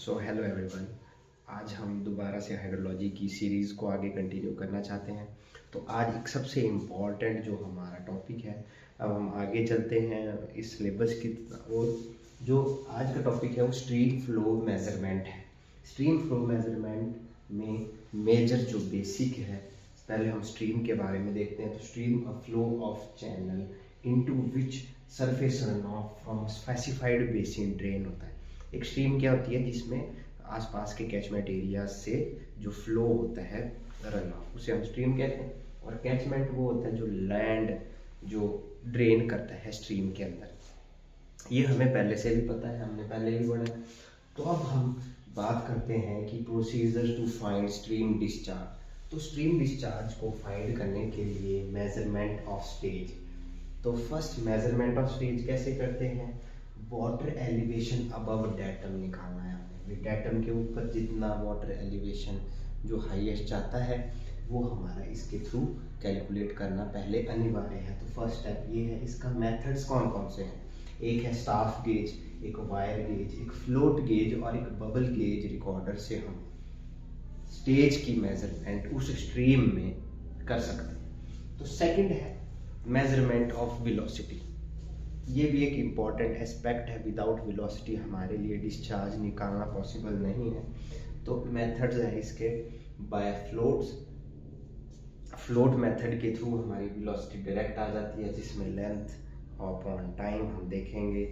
So hello everyone. आज हम दोबारा से हाइड्रोलॉजी की सीरीज़ को आगे कंटिन्यू करना चाहते हैं। तो आज एक सबसे इम्पॉर्टेंट जो हमारा टॉपिक है, अब हम आगे चलते हैं इस सिलेबस की ओर। जो आज का टॉपिक है वो स्ट्रीम फ्लो मेजरमेंट है। स्ट्रीम फ्लो मेजरमेंट में मेजर जो बेसिक है, पहले हम स्ट्रीम के बारे में देखते हैं। तो stream a flow of channel into which surface run of from specified basin drain होता है। एक स्ट्रीम क्या होती है जिसमें आसपास के कैचमेंट एरिया से जो फ्लो होता है रन ऑफ, उसे हम स्ट्रीम कहते हैं। और कैचमेंट वो होता है जो लैंड जो ड्रेन करता है स्ट्रीम के अंदर। ये हमें पहले से भी पता है, हमने पहले ही पढ़ा है। तो अब हम बात करते हैं कि procedure to find stream discharge. तो स्ट्रीम डिस्चार्ज को फाइंड करने के लिए मेजरमेंट ऑफ स्टेज। तो फर्स्ट मेजरमेंट ऑफ स्टेज कैसे करते हैं? वाटर एलिवेशन अबव डेटम निकालना है हमें। डेटम के ऊपर जितना वाटर एलिवेशन जो हाईएस्ट जाता है वो हमारा इसके थ्रू कैलकुलेट करना पहले अनिवार्य है। तो फर्स्ट स्टेप ये है। इसका मेथड्स कौन कौन से हैं? एक है स्टाफ गेज, एक वायर गेज, एक फ्लोट गेज और एक बबल गेज रिकॉर्डर से हम स्टेज की मेजरमेंट उस स्ट्रीम में कर सकते हैं। तो सेकंड है मेजरमेंट ऑफ वेलोसिटी। ये भी एक इम्पॉर्टेंट एस्पेक्ट है। विदाउट वेलोसिटी हमारे लिए डिस्चार्ज निकालना पॉसिबल नहीं है। तो मेथड्स हैं इसके बाय फ्लोट्स। फ्लोट मेथड के थ्रू हमारी वेलोसिटी डायरेक्ट आ जाती है, जिसमें लेंथ अपॉन टाइम हम देखेंगे,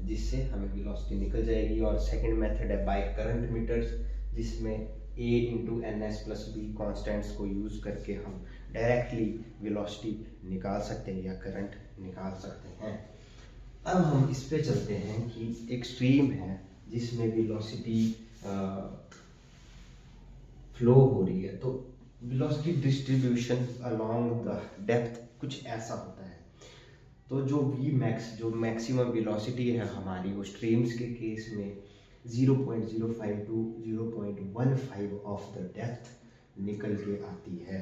जिससे हमें वेलोसिटी निकल जाएगी। और सेकंड मेथड है बाय करंट मीटर्स, जिसमें a into n s plus b constants को यूज़ करके हम डायरेक्टली वेलोसिटी निकाल सकते हैं या करंट निकाल सकते हैं। अब हम इस पे चलते हैं कि एक स्ट्रीम है जिसमें वेलोसिटी फ्लो हो रही है। तो velocity distribution along the depth कुछ ऐसा होता है। तो जो वी मैक्स जो मैक्सिमम वेलोसिटी है हमारी, वो स्ट्रीम्स के केस में 0.05 टू 0.15 ऑफ द डेप्थ निकल के आती है।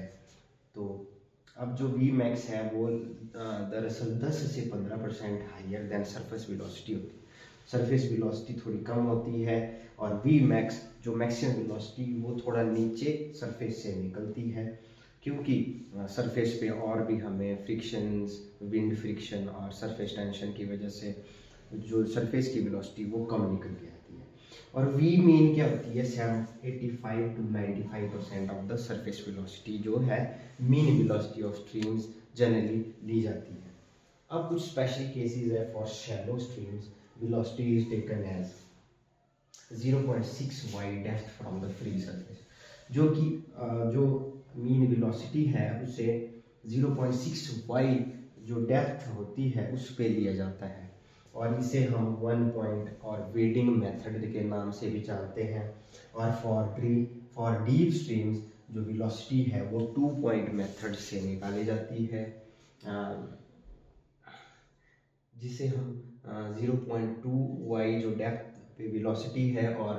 तो अब जो वी मैक्स है वो दरअसल 10 से 15% हाइयर देन सरफेस वेलोसिटी होती है। सरफेस वेलोसिटी थोड़ी कम होती है और वी मैक्स जो मैक्सिमम वेलोसिटी वो थोड़ा नीचे सरफेस से निकलती है, क्योंकि सरफेस पे और भी हमें फ्रिक्शंस, विंड फ्रिक्शन और सरफेस टेंशन की वजह से जो सरफेस की वेलोसिटी वो कम निकल के आती है। और वी मीन क्या होती है? 85 to 95% of the surface velocity जो है mean velocity of streams generally ली जाती है। अब कुछ स्पेशल केसेस है। For shallow streams velocity is taken as 0.6 y depth from the free surface, जो कि जो मीन वेलोसिटी है उसे 0.6 वाई जो डेप्थ होती है उस पे लिया जाता है। और इसे हम 1 पॉइंट और वेडिंग मेथड के नाम से भी जानते हैं। और फॉर डीप स्ट्रीम्स जो वेलोसिटी है वो 2 पॉइंट मेथड से निकाली जाती है, जिसे हम 0.2 वाई जो डेप्थ पे वेलोसिटी है और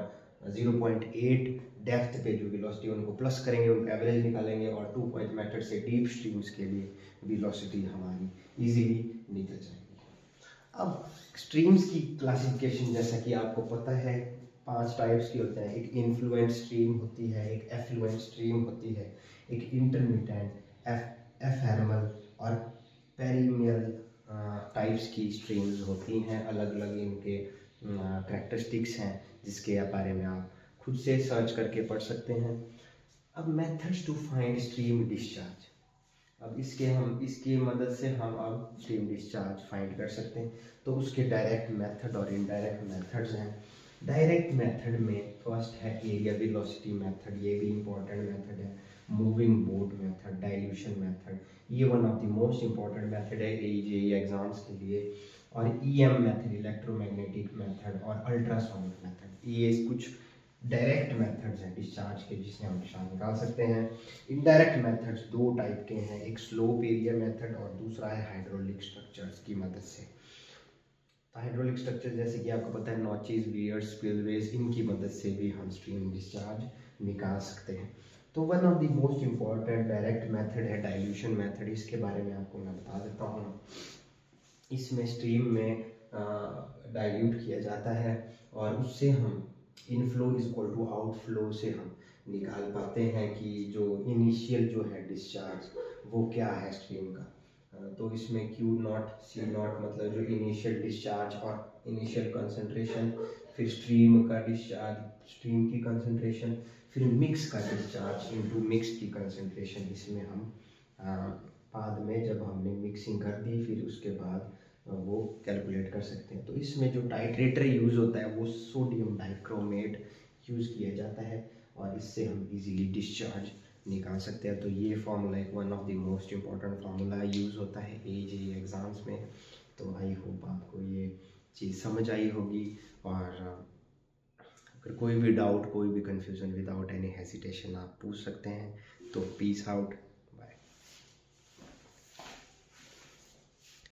0.8 डेप्थ पे जो वेलोसिटी उनको प्लस करेंगे, उनको एवरेज निकालेंगे और 2 पॉइंट मेथड से डीप स्ट्रीम्स के लिए वेलोसिटी हमारी इजीली निकल जाएगी। अब स्ट्रीम्स की क्लासिफिकेशन जैसा कि आपको पता है 5 टाइप्स की होते हैं। एक इन्फ्लुएंट स्ट्रीम होती है, एक एफ्लुएंट स्ट्रीम होती है, एक इंटरमिटेंट, एफेरमल और पेरिमियल टाइप्स की स्ट्रीम्स होती हैं। अलग अलग इनके कैरेक्टरिस्टिक्स हैं जिसके बारे में आप खुद से सर्च करके पढ़ सकते हैं। अब methods to find stream discharge. अब इसकी मदद से हम अब स्ट्रीम डिस्चार्ज फाइंड कर सकते हैं। तो उसके डायरेक्ट मेथड और इनडायरेक्ट मेथड्स हैं। डायरेक्ट मेथड में फर्स्ट है एरिया वेलोसिटी मेथड, ये भी इम्पोर्टेंट मेथड है। Moving boat method, dilution method, ये one of the most important method है AEJE एग्जाम्स के लिए। और EM मेथड, इलेक्ट्रोमैग्नेटिक मेथड और अल्ट्रासोनिक मेथड, ये कुछ डायरेक्ट मेथड्स हैं डिस्चार्ज के जिससे हम डिस्चार्ज निकाल सकते हैं। इनडायरेक्ट मेथड्स 2 टाइप के हैं, एक स्लोप एरिया मेथड और दूसरा है हाइड्रोलिक स्ट्रक्चर्स की मदद से। तो हाइड्रोलिक स्ट्रक्चर जैसे कि आपको पता है नॉचेस, वियर्स, स्पिलवेज, इनकी मदद से भी हम स्ट्रीम डिस्चार्ज निकाल सकते हैं। तो one of the most important direct method है डाइल्यूशन मेथड। इसके बारे में आपको मैं बता देता हूँ। इसमें स्ट्रीम में डाइल्यूट किया जाता है और उससे हम inflow is equal to outflow से हम निकाल पाते हैं कि जो इनिशियल जो है डिस्चार्ज वो क्या है स्ट्रीम का। तो इसमें Q नॉट C नॉट मतलब जो इनिशियल डिस्चार्ज और इनिशियल कंसंट्रेशन, फिर स्ट्रीम का डिस्चार्ज, स्ट्रीम की कंसंट्रेशन, फिर मिक्स का डिस्चार्ज इनटू मिक्स की कंसंट्रेशन। इसमें हम बाद में जब हमने मिक्सिंग कर दी फिर उसके बाद वो कैलकुलेट कर सकते हैं। तो इसमें जो टाइट्रेटर यूज़ होता है वो सोडियम डाइक्रोमेट यूज़ किया जाता है और इससे हम इजीली डिस्चार्ज निकाल सकते हैं। तो ये फार्मूला एक one of the most important formula use होता है AJE एग्ज़ाम्स में। तो आई होप आपको ये चीज़ समझ आई होगी, और अगर कोई भी डाउट, कोई भी कन्फ्यूज़न, विदाउट एनी हेजिटेशन आप पूछ सकते हैं। तो पीस आउट।